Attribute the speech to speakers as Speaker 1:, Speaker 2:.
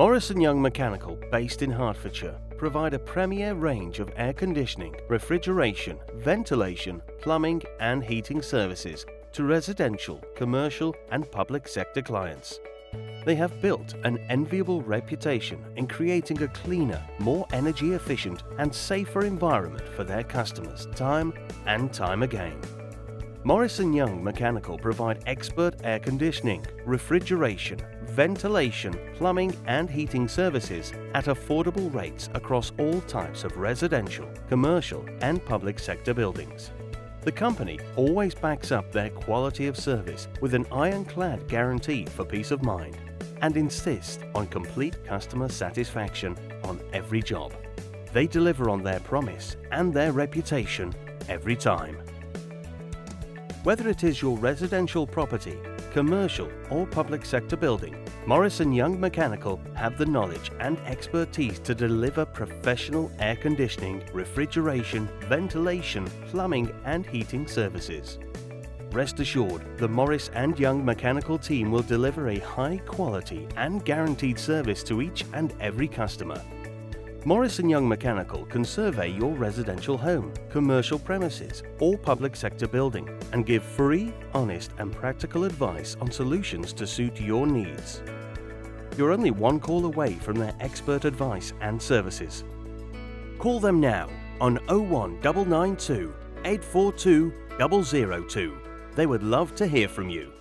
Speaker 1: Morris & Young Mechanical, based in Hertfordshire, provide a premier range of air conditioning, refrigeration, ventilation, plumbing and heating services to residential, commercial and public sector clients. They have built an enviable reputation in creating a cleaner, more energy efficient and safer environment for their customers time and time again. Morris & Young Mechanical provide expert air conditioning, refrigeration, ventilation, plumbing and heating services at affordable rates across all types of residential, commercial and public sector buildings. The company always backs up their quality of service with an ironclad guarantee for peace of mind and insists on complete customer satisfaction on every job. They deliver on their promise and their reputation every time. Whether it is your residential property, commercial or public sector building, Morris & Young Mechanical have the knowledge and expertise to deliver professional air conditioning, refrigeration, ventilation, plumbing and heating services. Rest assured, the Morris & Young Mechanical team will deliver a high quality and guaranteed service to each and every customer. Morris & Young Mechanical can survey your residential home, commercial premises or public sector building and give free, honest and practical advice on solutions to suit your needs. You're only one call away from their expert advice and services. Call them now on 01992 842 002. They would love to hear from you.